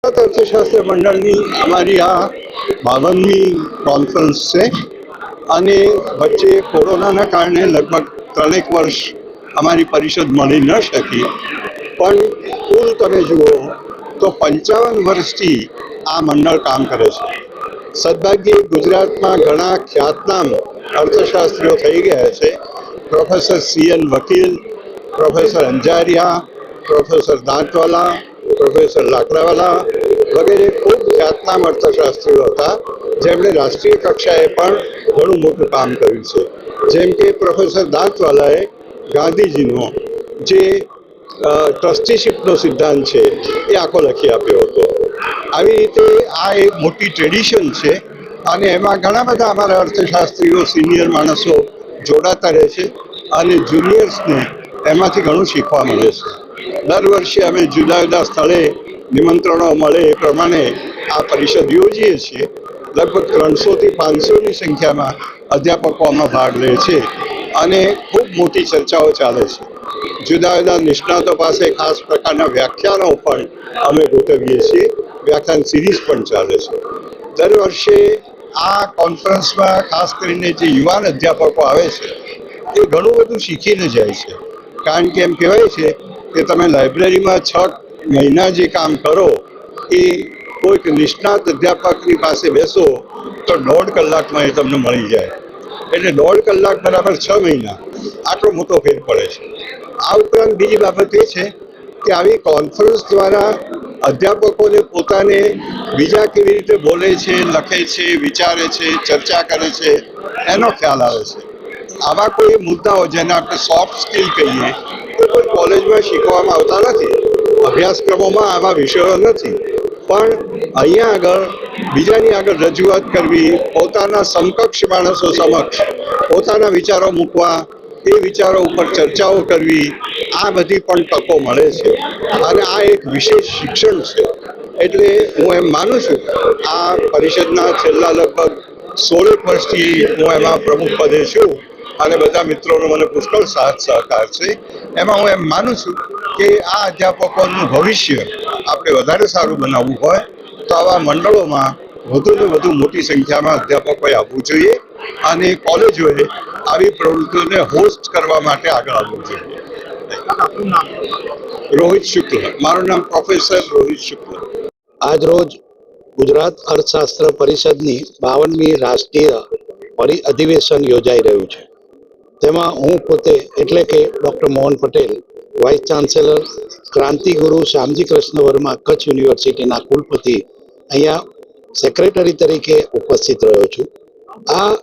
અર્થશાસ્ત્ર મંડળની અમારી આ 52મી કોન્ફરન્સ છે અને વચ્ચે કોરોનાના કારણે લગભગ 3 વર્ષ અમારી પરિષદ મળી ન શકી, પણ કુલ તમે જુઓ તો 55 વર્ષથી આ મંડળ કામ કરે છે. સદભાગ્યે ગુજરાતમાં ઘણા ખ્યાતનામ અર્થશાસ્ત્રીઓ થઈ ગયા છે. Professor CN Vakil, professor Anjaria, professor Dantwala, professor Lakdawala વગેરે ખૂબ ખ્યાતનામ અર્થશાસ્ત્રીઓ હતા, જેમણે રાષ્ટ્રીય કક્ષાએ પણ ઘણું મોટું કામ કર્યું છે. જેમ કે પ્રોફેસર દાંતવાલાએ ગાંધીજીનો જે ટ્રસ્ટીશીપનો સિદ્ધાંત છે એ આખો લખી આપ્યો હતો. આવી રીતે આ એક મોટી ટ્રેડિશન છે અને એમાં ઘણા બધા અમારા અર્થશાસ્ત્રીઓ સિનિયર માણસો જોડાતા રહે છે અને જુનિયર્સને એમાંથી ઘણું શીખવા મળે છે. દર વર્ષે અમે જુદા જુદા સ્થળે નિમંત્રણો મળે એ પ્રમાણે આ પરિષદ યોજીએ છીએ. લગભગ 300થી 500ની સંખ્યામાં અધ્યાપકો આમાં ભાગ લે છે અને ખૂબ મોટી ચર્ચાઓ ચાલે છે. જુદા જુદા નિષ્ણાતો પાસે ખાસ પ્રકારના વ્યાખ્યાનો પણ અમે ગોઠવીએ છીએ. વ્યાખ્યાન સિરીઝ પણ ચાલે છે. દર વર્ષે આ કોન્ફરન્સમાં ખાસ કરીને જે યુવાન અધ્યાપકો આવે છે એ ઘણું બધું શીખીને જાય છે. કારણ કે એમ કહેવાય છે કે તમે લાઇબ્રેરીમાં 6 મહિના જે કામ કરો એ કોઈક નિષ્ણાત અધ્યાપકની પાસે બેસો તો 1.5 કલાકમાં એ તમને મળી જાય. એટલે 1.5 કલાક બરાબર 6 મહિના, આટલો મોટો ફેર પડે છે. આ ઉપરાંત બીજી બાબત એ છે કે આવી કોન્ફરન્સ દ્વારા અધ્યાપકોને પોતાને બીજા કેવી રીતે બોલે છે, લખે છે, વિચારે છે, ચર્ચા કરે છે એનો ખ્યાલ આવે છે. આવા કોઈ મુદ્દાઓ જેને આપણે સોફ્ટ સ્કિલ કહીએ એ કોઈ કોલેજમાં શીખવામાં આવતા નથી. અભ્યાસક્રમોમાં આવા વિષયો નથી, પણ અહીંયા આગળ બીજાની આગળ રજૂઆત કરવી, પોતાના સમકક્ષ માણસો સમક્ષ પોતાના વિચારો મૂકવા, એ વિચારો ઉપર ચર્ચાઓ કરવી, આ બધી પણ તકો મળે છે અને આ એક વિશેષ શિક્ષણ છે. એટલે હું એમ માનું છું આ પરિષદના છેલ્લા લગભગ 16 વર્ષથી હું એમાં પ્રમુખ પદે છું અને બધા મિત્રોનો મને પુષ્કળ સાથ સહકાર છે. એમાં હું એમ માનું છું કે આ અધ્યાપકોનું ભવિષ્ય આપણે વધારે સારું બનાવવું હોય તો આવા મંડળોમાં વધુ ને વધુ મોટી સંખ્યામાં અધ્યાપકોએ આવવું જોઈએ અને કોલેજોએ આવી પ્રવૃત્તિઓને હોસ્ટ કરવા માટે આગળ આવવું જોઈએ. રોહિત શુક્લ. મારું નામ પ્રોફેસર રોહિત શુક્લ. આજ રોજ ગુજરાત અર્થશાસ્ત્ર પરિષદની 52મી રાષ્ટ્રીય અધિવેશન યોજાઈ રહ્યું છે. તેમાં હું પોતે એટલે કે doctor Mohan Patel, vice chancellor, Krantiguru Shyamji Krishna Varma Kutch યુનિવર્સિટીના કુલપતિ, અહીંયા સેક્રેટરી તરીકે ઉપસ્થિત રહ્યો છું. આ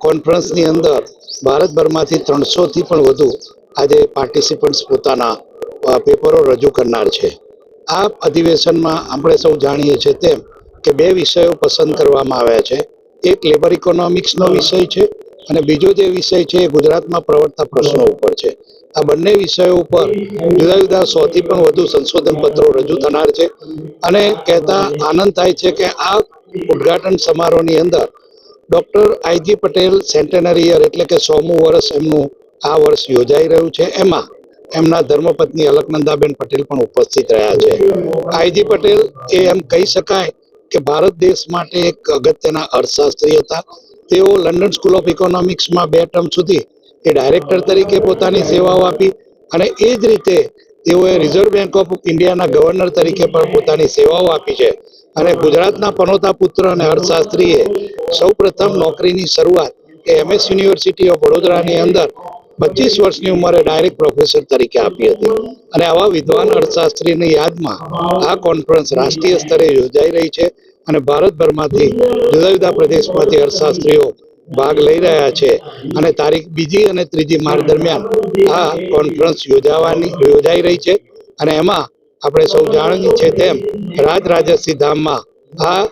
કોન્ફરન્સની અંદર ભારતભરમાંથી 300થી પણ વધુ આજે પાર્ટિસિપન્ટ્સ પોતાના પેપરો રજૂ કરનાર છે. આ અધિવેશનમાં આપણે સૌ જાણીએ છીએ તેમ કે 2 વિષયો પસંદ કરવામાં આવ્યા છે. એક લેબર ઇકોનોમિક્સનો વિષય છે અને બીજો જે વિષય છે એ ગુજરાતમાં પ્રવર્તતા પ્રશ્નો ઉપર છે. આ બંને વિષયો ઉપર જુદા જુદા 100થી પણ વધુ સંશોધન પત્રો રજૂ થનાર છે અને કહેતા આનંદ થાય છે કે આ ઉદ્ઘાટન સમારોહની અંદર ડૉક્ટર IG પટેલ સેન્ટેનરી યર એટલે કે 100મું વર્ષ એમનું આ વર્ષ યોજાઈ રહ્યું છે. એમાં એમના ધર્મપત્ની અલકનંદાબેન પટેલ પણ ઉપસ્થિત રહ્યા છે. IG પટેલ એ એમ કહી શકાય કે ભારત દેશ માટે એક અગત્યના અર્થશાસ્ત્રી હતા. તેઓ લંડન સ્કૂલ ઓફ ઇકોનોમિક્સમાં 2 ટર્મ સુધી એ ડાયરેક્ટર તરીકે પોતાની સેવાઓ આપી અને એ જ રીતે તેઓએ રિઝર્વ બેંક ઓફ ઇન્ડિયાના ગવર્નર તરીકે પણ પોતાની સેવાઓ આપી છે અને ગુજરાતના પનોતા પુત્ર અને અર્થશાસ્ત્રીએ સૌપ્રથમ નોકરીની શરૂઆત એ MS યુનિવર્સિટી ઓફ વડોદરાની અંદર 25 વર્ષની ઉંમરે ડાયરેક્ટ પ્રોફેસર તરીકે આપી હતી. અને આવા વિદ્વાન અર્થશાસ્ત્રીની યાદમાં આ કોન્ફરન્સ રાષ્ટ્રીય સ્તરે યોજાઈ રહી છે અને ભારતભરમાંથી જુદા જુદા પ્રદેશમાંથી અર્થશાસ્ત્રીઓ ભાગ લઈ રહ્યા છે અને તારીખ 2 અને 3 માર્ચ દરમિયાન આ કોન્ફરન્સ યોજાઈ રહી છે. અને એમાં આપણે સૌ જાણીએ છીએ તેમ રાજરાજસિંહ ધામમાં આ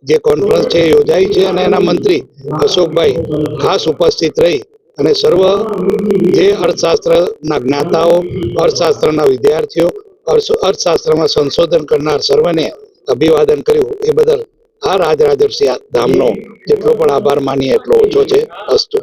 જે કોન્ફરન્સ છે યોજાઈ છે અને એના મંત્રી અશોકભાઈ ખાસ ઉપસ્થિત રહી અને સર્વ જે અર્થશાસ્ત્રના જ્ઞાતાઓ, અર્થશાસ્ત્રના વિદ્યાર્થીઓ, અર્થશાસ્ત્રમાં સંશોધન કરનાર સર્વને અભિવાદન કર્યું. એ બદલ આ રાજરાજસિંહ ધામનો જેટલો પણ આભાર માનીએ એટલો ઓછો છે. અસ્તુ.